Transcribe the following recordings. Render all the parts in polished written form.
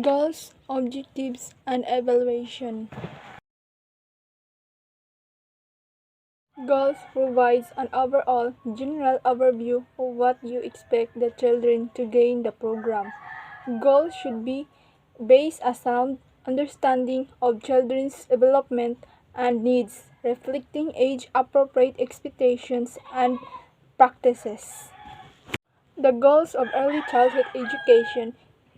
Goals, objectives, and evaluation. Goals provides an overall, general overview of what you expect the children to gain the program. Goals should be based a sound understanding of children's development and needs, reflecting age-appropriate expectations and practices. The goals of early childhood education.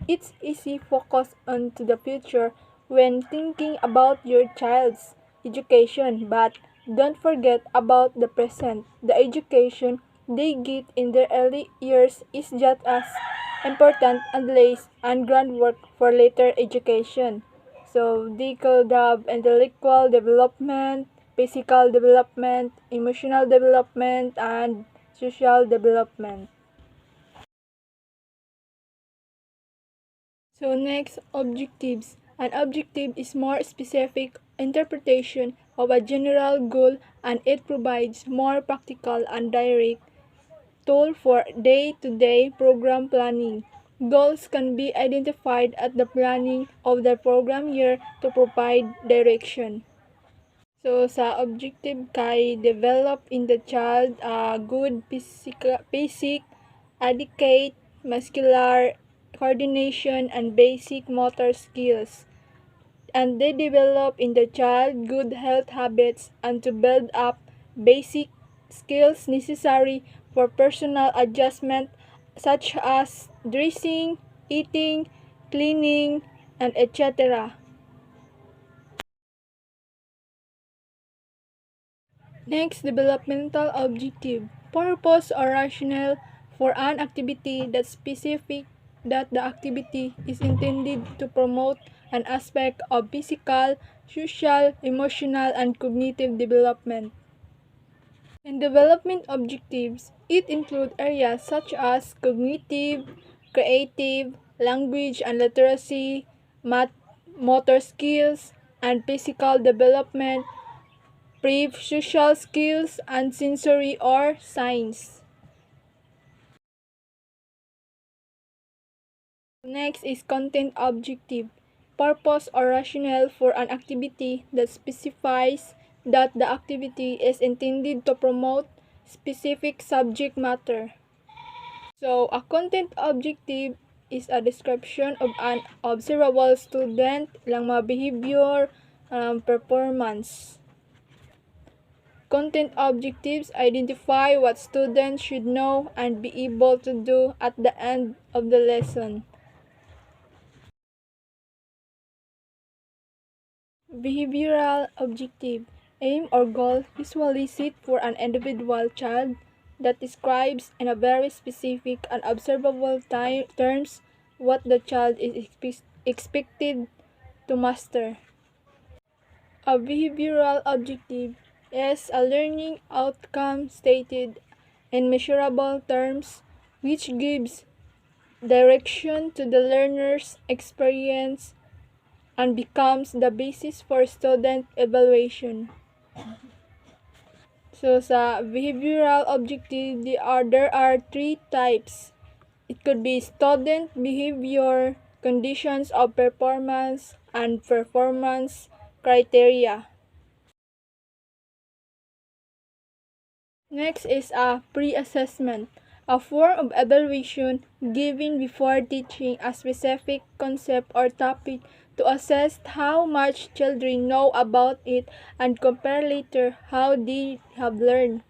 It's easy focus on to the future when thinking about your child's education, but don't forget about the present. The education they get in their early years is just as important and lays and groundwork for later education. So they could have intellectual development, physical development, emotional development, and social development. So next, objectives. An objective is more specific interpretation of a general goal, and it provides more practical and direct tool for day-to-day program planning. Goals can be identified at the planning of the program year to provide direction. So sa objective kay develop in the child a good basic, adequate muscular coordination and basic motor skills. And they develop in the child good health habits and to build up basic skills necessary for personal adjustment such as dressing, eating, cleaning, and etc. Next, developmental objective. Purpose or rationale for an activity that's specific that the activity is intended to promote an aspect of physical, social, emotional, and cognitive development. In development objectives, it includes areas such as cognitive, creative, language and literacy, math, motor skills, and physical development, social skills, and sensory or science. Next is content objective. Purpose or rationale for an activity that specifies that the activity is intended to promote specific subject matter. So, a content objective is a description of an observable student lang mga behavior, performance. Content objectives identify what students should know and be able to do at the end of the lesson. Behavioral objective. Aim or goal usually set for an individual child that describes in a very specific and observable terms what the child is expected to master. A behavioral objective is a learning outcome stated in measurable terms which gives direction to the learner's experience and becomes the basis for student evaluation. So sa behavioral objective, there are three types. It could be student behavior, conditions of performance, and performance criteria. Next is a pre-assessment, a form of evaluation given before teaching a specific concept or topic to assess how much children know about it and compare later how they have learned.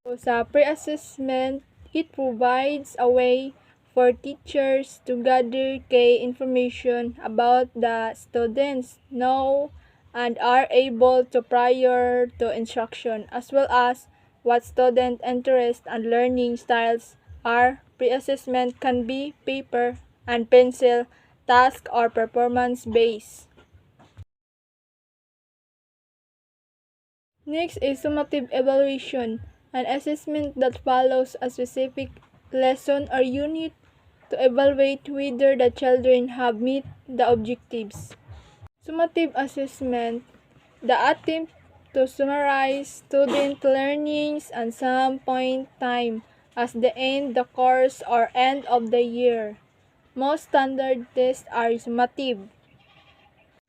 So, sa pre-assessment, it provides a way for teachers to gather key information about the students know and are able to prior to instruction as well as what student interest and learning styles are. Pre-assessment can be paper and pencil, task or performance based. Next is summative evaluation, an assessment that follows a specific lesson or unit to evaluate whether the children have met the objectives. Summative assessment, the attempt to summarize student learnings at some point time as the end the course or end of the year. Most standard tests are summative.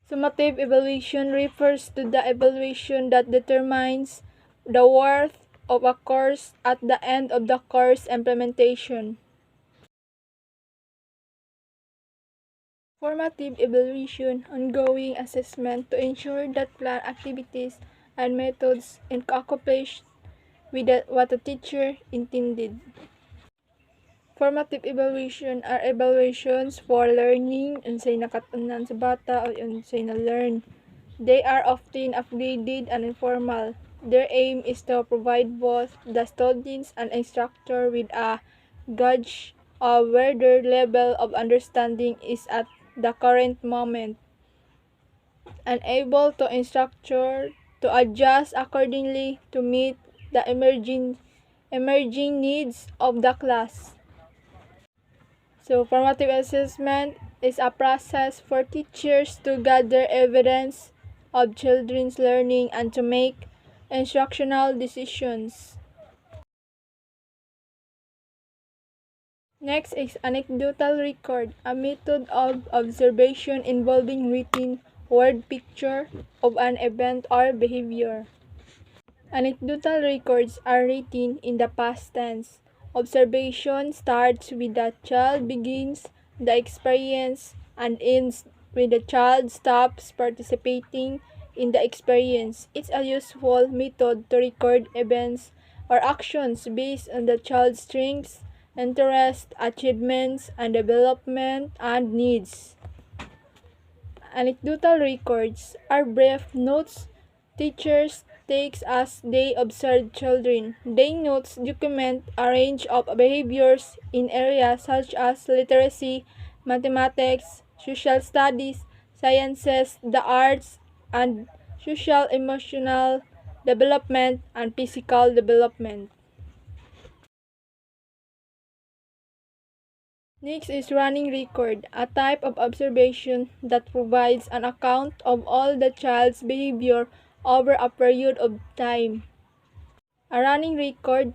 Summative evaluation refers to the evaluation that determines the worth of a course at the end of the course implementation. Formative evaluation, ongoing assessment to ensure that planned activities and methods accomplish with what the teacher intended. Formative evaluation are evaluations for learning, unsay nakatunan sa bata o unsay na-learn. They are often upgraded and informal. Their aim is to provide both the students and instructor with a gauge of where their level of understanding is at the current moment, and able to instructor to adjust accordingly to meet the emerging needs of the class. So, formative assessment is a process for teachers to gather evidence of children's learning and to make instructional decisions. Next is anecdotal record, a method of observation involving written word picture of an event or behavior. Anecdotal records are written in the past tense. Observation starts with the child begins the experience and ends when the child stops participating in the experience. It's a useful method to record events or actions based on the child's strengths, interests, achievements, and development and needs. Anecdotal records are brief notes teachers takes as they observe children. Their notes document a range of behaviors in areas such as literacy, mathematics, social studies, sciences, the arts, and social emotional development and physical development. Next is running record, a type of observation that provides an account of all the child's behavior over a period of time. A running record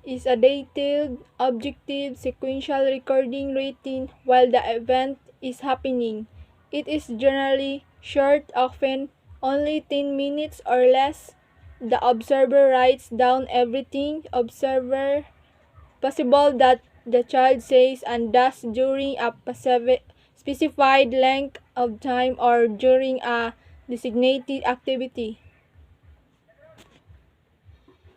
is a detailed, objective, sequential recording written while the event is happening. It is generally short, often only 10 minutes or less. The observer writes down everything observer possible that the child says and does during a specified length of time or during a designated activity.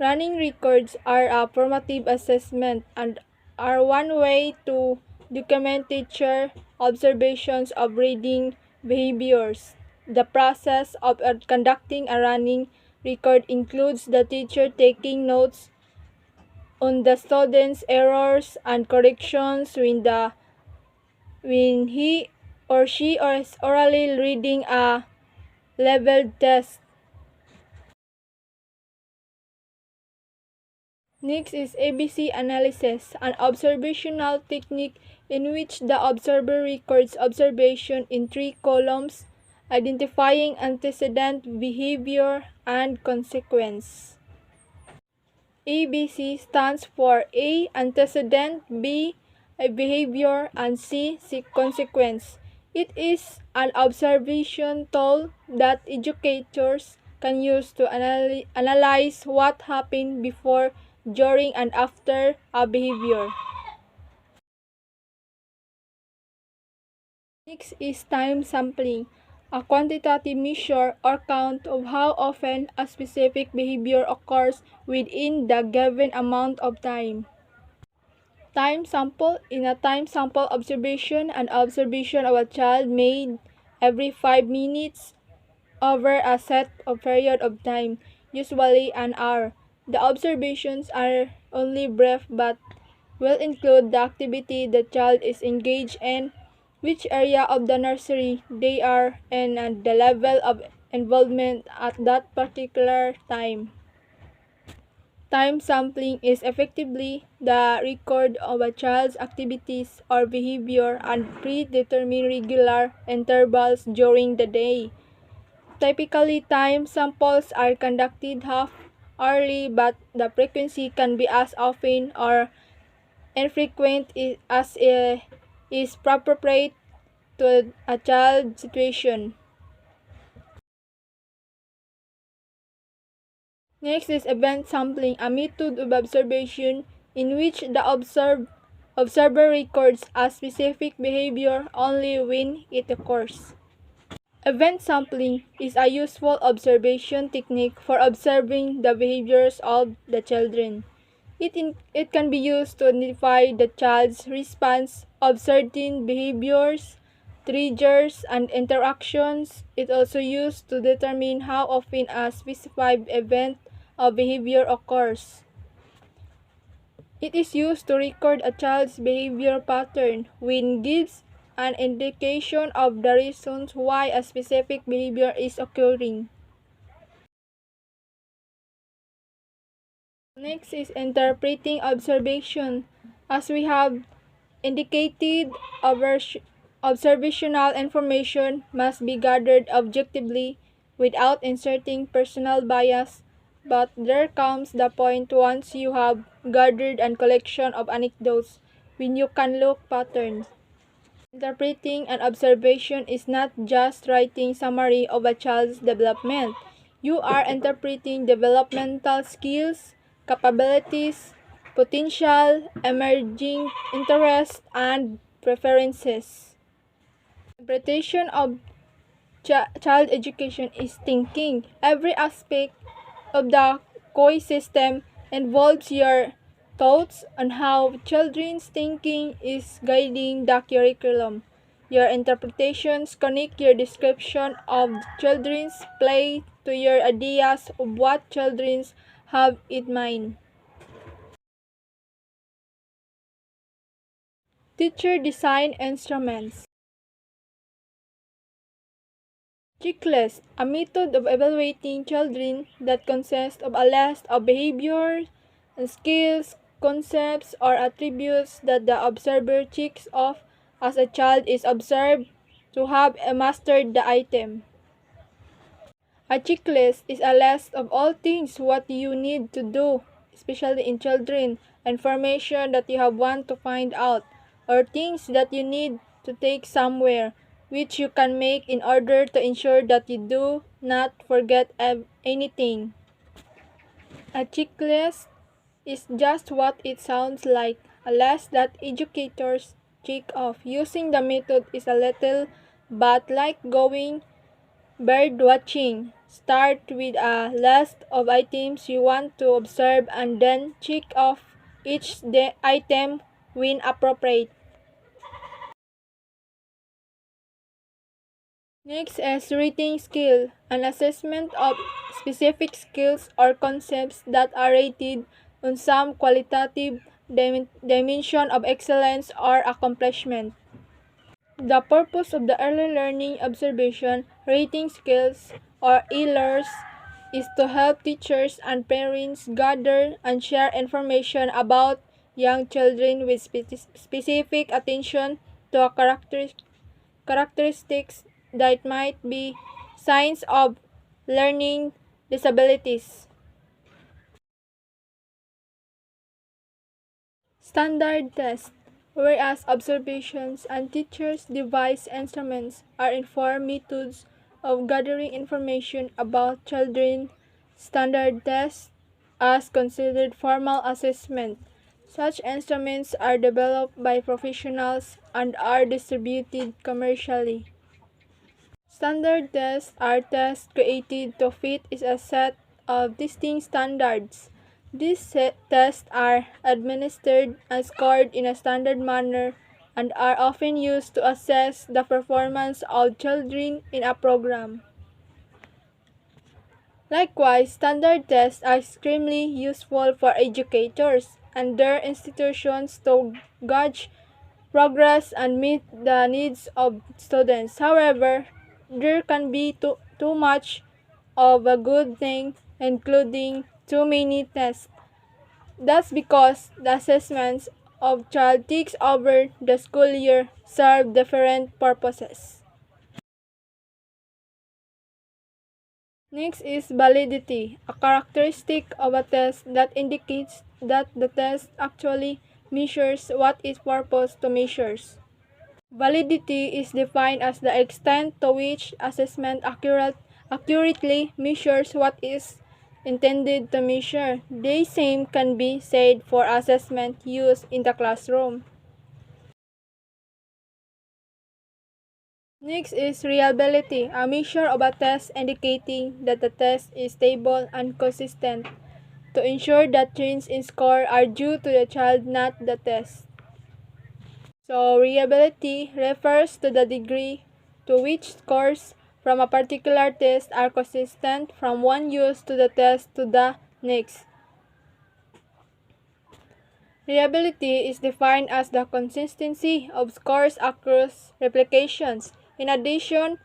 Running records are a formative assessment and are one way to document teacher observations of reading behaviors. The process of conducting a running record includes the teacher taking notes on the student's errors and corrections when he or she is orally reading a level test. Next is ABC analysis, an observational technique in which the observer records observation in 3 columns, identifying antecedent, behavior, and consequence. ABC stands for A. Antecedent, B. A behavior, and C. Consequence. It is an observation tool that educators can use to analyze what happened before, during, and after a behavior. Next is time sampling, a quantitative measure or count of how often a specific behavior occurs within the given amount of time. Time sample, in a time sample observation, an observation of a child made every 5 minutes over a set of period of time, usually an hour. The observations are only brief but will include the activity the child is engaged in, which area of the nursery they are in, and the level of involvement at that particular time. Time sampling is effectively the record of a child's activities or behavior and predetermined regular intervals during the day. Typically, time samples are conducted half hourly, but the frequency can be as often or infrequent as is appropriate to a child's situation. Next is event sampling, a method of observation in which the observer records a specific behavior only when it occurs. Event sampling is a useful observation technique for observing the behaviors of the children. It can be used to identify the child's response of certain behaviors, triggers, and interactions. It also used to determine how often a specified event or behavior occurs. It is used to record a child's behavior pattern, which gives an indication of the reasons why a specific behavior is occurring. Next is interpreting observation. As we have indicated, observational information must be gathered objectively without inserting personal bias, but there comes the point once you have gathered a collection of anecdotes when you can look patterns. Interpreting an observation is not just writing summary of a child's development. You are interpreting developmental skills, capabilities, potential, emerging interests, and preferences. Interpretation of child education is thinking. Every aspect of the COI system involves your thoughts on how children's thinking is guiding the curriculum. Your interpretations connect your description of children's play to your ideas of what children have in mind. Teacher design instruments. Checklist, a method of evaluating children that consists of a list of behaviors, skills, concepts, or attributes that the observer checks off as a child is observed to have mastered the item. A checklist is a list of all things what you need to do, especially in children, information that you have want to find out, or things that you need to take somewhere, which you can make in order to ensure that you do not forget anything. A checklist is just what it sounds like, a list that educators check off. Using the method is a little but like going bird watching. Start with a list of items you want to observe and then check off each item when appropriate. Next is rating skill, an assessment of specific skills or concepts that are rated on some qualitative dimension of excellence or accomplishment. The purpose of the early learning observation rating skills or ELERS is to help teachers and parents gather and share information about young children with specific attention to characteristics that might be signs of learning disabilities. Standard test, whereas observations and teachers' device instruments are informed methods of gathering information about children, standard tests as considered formal assessment. Such instruments are developed by professionals and are distributed commercially. Standard tests are tests created to fit a set of distinct standards. These tests are administered and scored in a standard manner and are often used to assess the performance of children in a program. Likewise, standard tests are extremely useful for educators and their institutions to gauge progress and meet the needs of students. However, there can be too much of a good thing, including too many tests. That's because the assessments of child takes over the school year serve different purposes. Next is validity, a characteristic of a test that indicates that the test actually measures what its purpose to measure. Validity is defined as the extent to which assessment accurately measures what is intended to measure. The same can be said for assessment used in the classroom. Next is reliability, a measure of a test indicating that the test is stable and consistent to ensure that changes in score are due to the child, not the test. So, reliability refers to the degree to which scores from a particular test are consistent from one use to the test to the next. Reliability is defined as the consistency of scores across replications. In addition,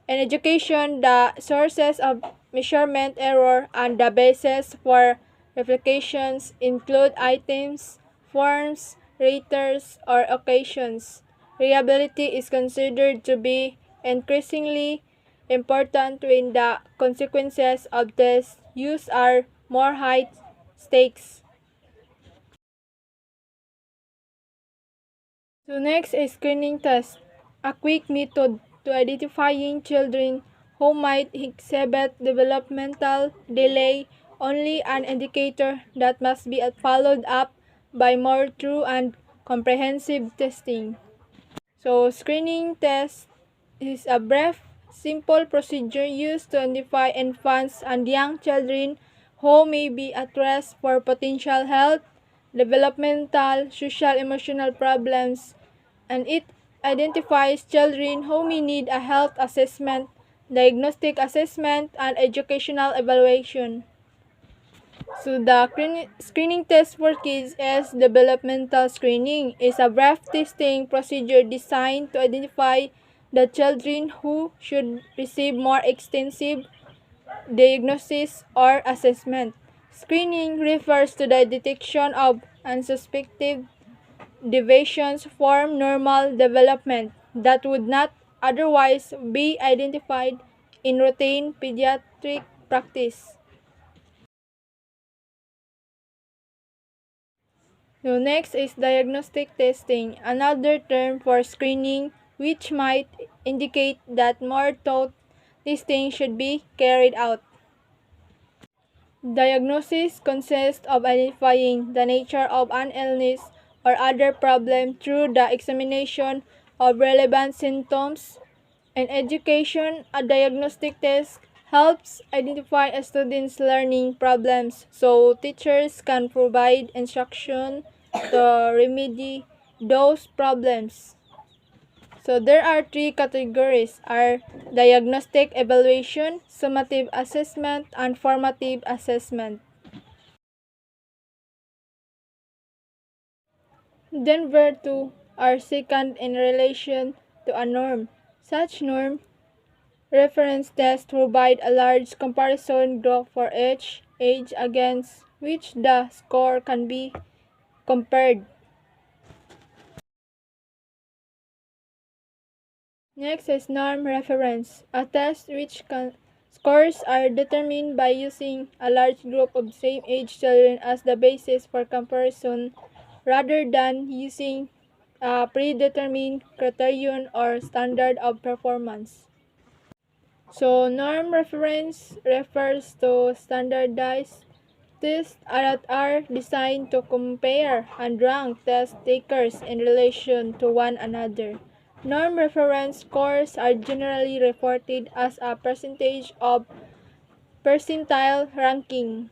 in education, the sources of measurement error and the basis for replications include items, forms, raters, or occasions. Reliability is considered to be increasingly important when the consequences of test use are more high stakes. So next is screening test, a quick method to identifying children who might exhibit developmental delay, only an indicator that must be followed up by more thorough and comprehensive testing. So screening test is a brief, simple procedure used to identify infants and young children who may be at risk for potential health, developmental, social, emotional problems, and it identifies children who may need a health assessment, diagnostic assessment, and educational evaluation. So the screening test for kids is developmental screening is a brief testing procedure designed to identify the children who should receive more extensive diagnosis or assessment. Screening refers to the detection of unsuspected deviations from normal development that would not otherwise be identified in routine pediatric practice. So next is diagnostic testing, another term for screening which might indicate that more thorough testing should be carried out. Diagnosis consists of identifying the nature of an illness or other problem through the examination of relevant symptoms. In education, a diagnostic test helps identify a student's learning problems so teachers can provide instruction to remedy those problems. So there are three categories are diagnostic evaluation, summative assessment, and formative assessment. Then where to are second in relation to a norm. Such norm reference tests provide a large comparison group for each age against which the score can be compared. Next is norm reference, a test which scores are determined by using a large group of same-age children as the basis for comparison rather than using a predetermined criterion or standard of performance. So norm reference refers to standardized tests that are designed to compare and rank test takers in relation to one another. Norm reference scores are generally reported as a percentage of percentile ranking.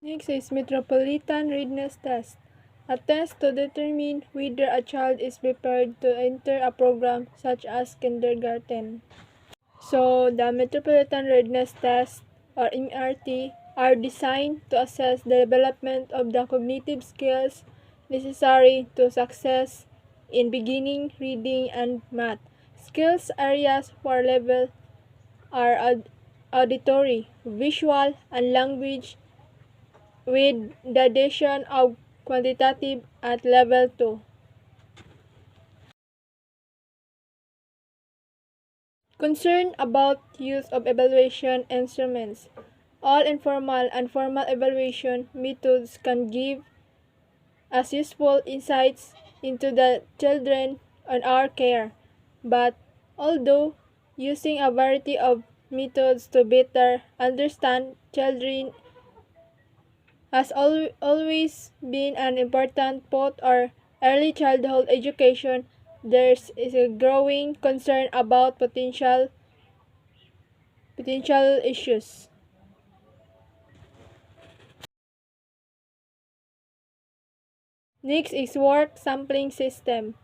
Next is Metropolitan Readiness Test, a test to determine whether a child is prepared to enter a program such as kindergarten. So, the Metropolitan Readiness Test, or MRT, are designed to assess the development of the cognitive skills necessary to success in beginning, reading, and math. Skills areas for level are auditory, visual, and language with the addition of quantitative at level 2. Concern about use of evaluation instruments. All informal and formal evaluation methods can give as useful insights into the children on our care. But although using a variety of methods to better understand children has always been an important part of early childhood education, there is a growing concern about potential issues. Next is work sampling system.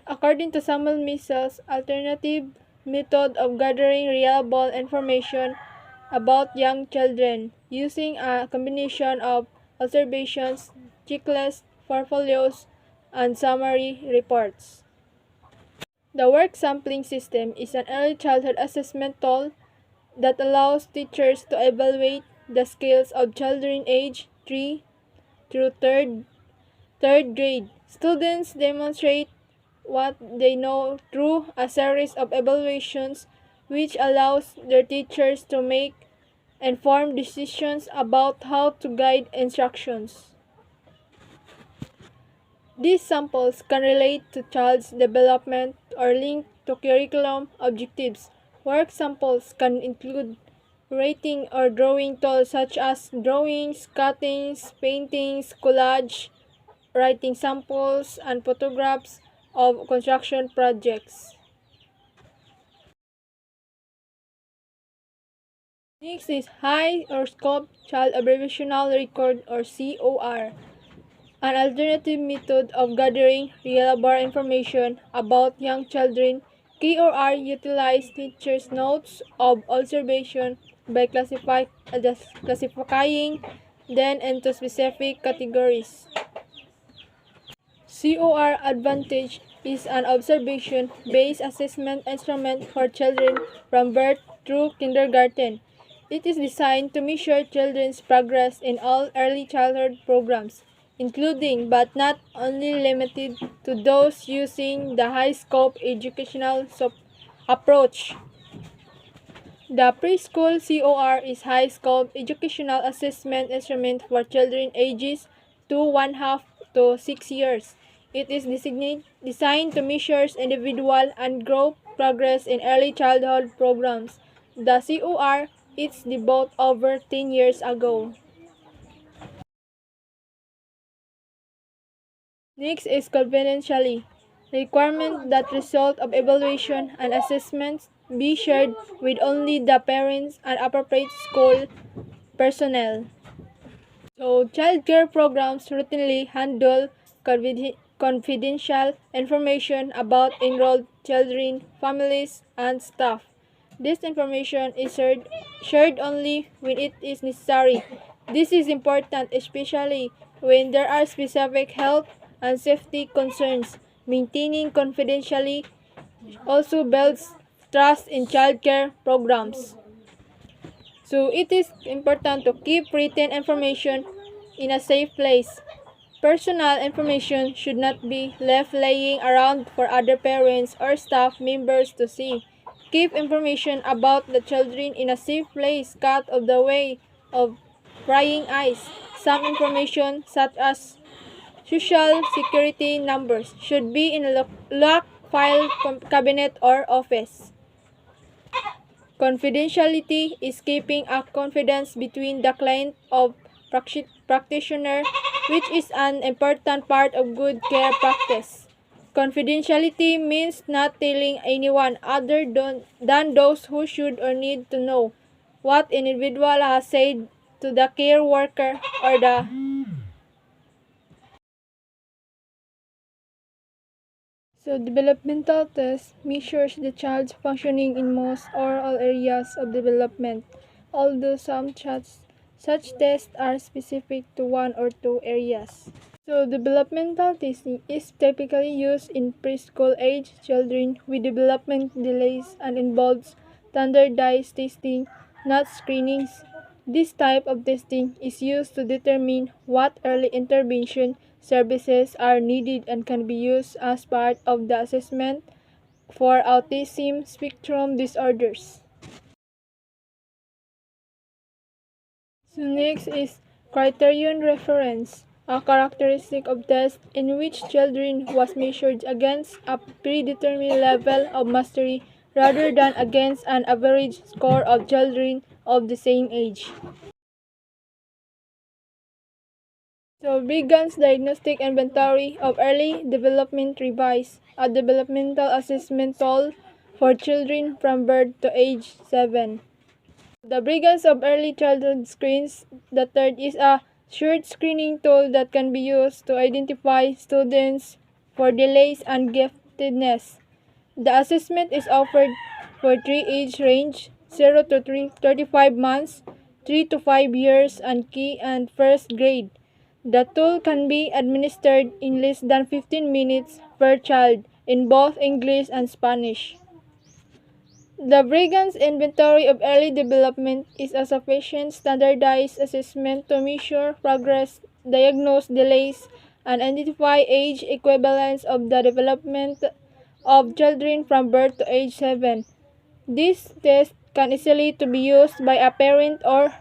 According to Samuel Misel's alternative method of gathering reliable information about young children, using a combination of observations, checklists, portfolios, and summary reports. The work sampling system is an early childhood assessment tool that allows teachers to evaluate the skills of children aged 3 through third grade. Students demonstrate what they know through a series of evaluations, which allows their teachers to make informed decisions about how to guide instructions. These samples can relate to child's development or link to curriculum objectives. Work samples can include writing or drawing tools such as drawings, cuttings, paintings, collage, writing samples, and photographs of construction projects. Next is High or Scope Child Observational Record or COR, an alternative method of gathering reliable information about young children. KOR utilizes teachers' notes of observation by classifying them into specific categories. COR Advantage is an observation-based assessment instrument for children from birth through kindergarten. It is designed to measure children's progress in all early childhood programs, including but not only limited to those using the high-scope educational approach. The preschool COR is high-scope educational assessment instrument for children ages 2.5 to 6 years. It is designed to measure individual and group progress in early childhood programs. The COR is developed over 10 years ago. Next is confidentiality. Requirement that result of evaluation and assessments be shared with only the parents and appropriate school personnel. So, child care programs routinely handle confidential information about enrolled children, families, and staff. This information is shared only when it is necessary. This is important especially when there are specific health and safety concerns. Maintaining confidentiality also builds trust in child care programs. So it is important to keep written information in a safe place. Personal information should not be left laying around for other parents or staff members to see. Keep information about the children in a safe place cut of the way of prying eyes. Some information, such as social security numbers, should be in a locked file cabinet or office. Confidentiality is keeping a confidence between the client of practitioner, which is an important part of good care practice. Confidentiality means not telling anyone other than those who should or need to know what individual has said to the care worker or the. So, developmental test measures the child's functioning in most or all areas of development, although some such tests are specific to one or two areas. So, developmental testing is typically used in preschool age children with development delays and involves standardized testing, not screenings. This type of testing is used to determine what early intervention services are needed and can be used as part of the assessment for autism spectrum disorders. So next is criterion reference. a characteristic of test in which children was measured against a predetermined level of mastery rather than against an average score of children of the same age. So Brigham's Diagnostic Inventory of Early Development revised a developmental assessment tool for children from birth to age 7. The Brigham's of Early Childhood Screens. The third is a short screening tool that can be used to identify students for delays and giftedness. The assessment is offered for 3 age range 0 to 35 months, 3 to 5 years, and key and first grade. The tool can be administered in less than 15 minutes per child in both English and Spanish. The Brigham's Inventory of Early Development is a sufficient standardized assessment to measure progress, diagnose delays, and identify age equivalence of the development of children from birth to age 7. This test can easily to be used by a parent or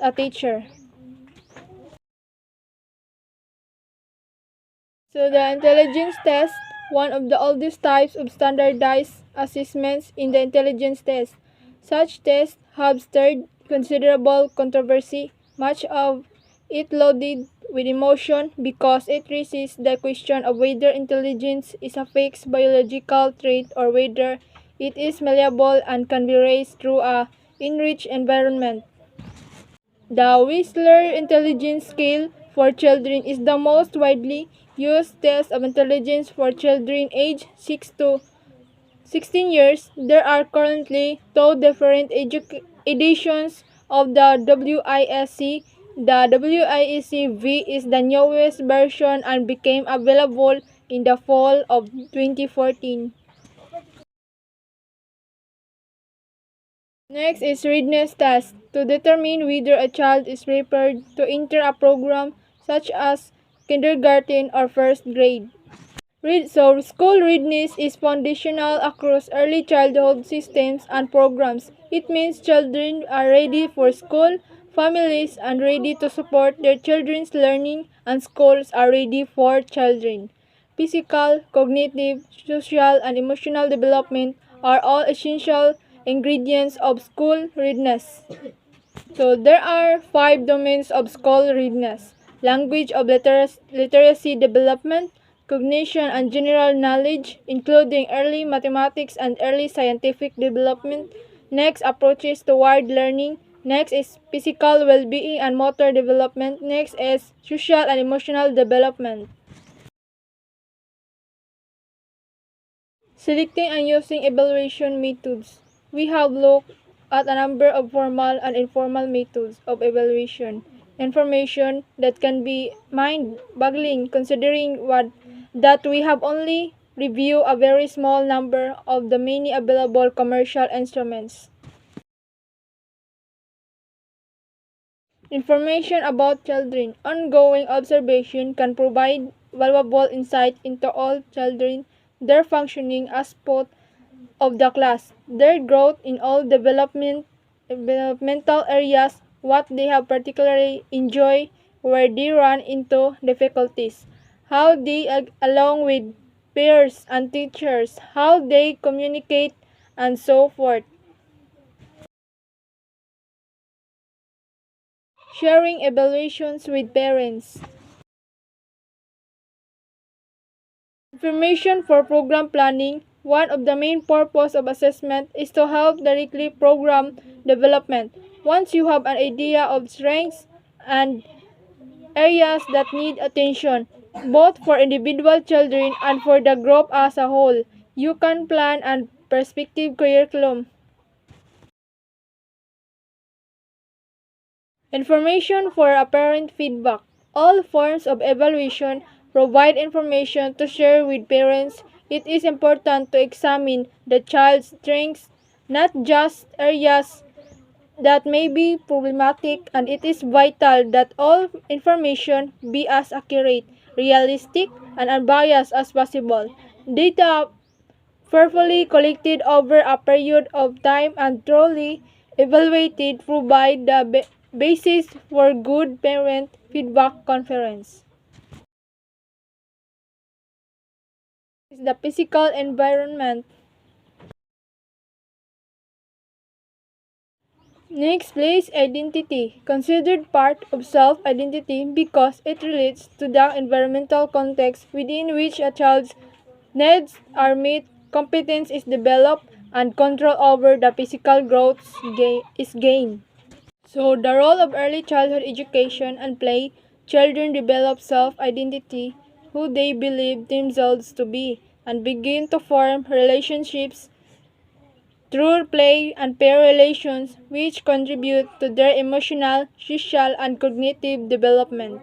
a teacher. So the intelligence test, one of the oldest types of standardized assessments in the intelligence test. Such tests have stirred considerable controversy, much of it loaded with emotion because it raises the question of whether intelligence is a fixed biological trait or whether it is malleable and can be raised through a enriched environment. The Whistler Intelligence Scale for Children is the most widely used test of intelligence for children aged 6 to 16 years. There are currently two different editions of the WISC. The WISC V is the newest version and became available in the fall of 2014. Next is readiness test to determine whether a child is prepared to enter a program such as kindergarten or first grade. So school readiness is foundational across early childhood systems and programs. It means children are ready for school, families are ready to support their children's learning, and schools are ready for children. Physical, cognitive, social, and emotional development are all essential ingredients of school readiness. So there are 5 domains of school readiness: language of literacy development, cognition and general knowledge, including early mathematics and early scientific development. Next, approaches toward learning. Next is physical well-being and motor development. Next is social and emotional development. Selecting and using evaluation methods. We have looked at a number of formal and informal methods of evaluation. Information that can be mind-boggling considering that we have only reviewed a very small number of the many available commercial instruments. Information about children. Ongoing observation can provide valuable insight into all children, their functioning as part of the class, their growth in all developmental areas, what they have particularly enjoy, where they run into difficulties, how they along with peers and teachers, how they communicate, and so forth. Sharing evaluations with parents. Information for program planning. One of the main purposes of assessment is to help directly program development. Once you have an idea of strengths and areas that need attention, both for individual children and for the group as a whole, you can plan a prospective curriculum. Information for parent feedback. All forms of evaluation provide information to share with parents. It is important to examine the child's strengths, not just areas that may be problematic, and it is vital that all information be as accurate, realistic, and unbiased as possible. Data carefully collected over a period of time and thoroughly evaluated provide the basis for good parent feedback conference. is the physical environment. Next, place identity, considered part of self-identity because it relates to the environmental context within which a child's needs are met, competence is developed, and control over the physical growth is gained. So, the role of early childhood education and play, children develop self-identity, who they believe themselves to be, and begin to form relationships through play and peer relations which contribute to their emotional, social, and cognitive development.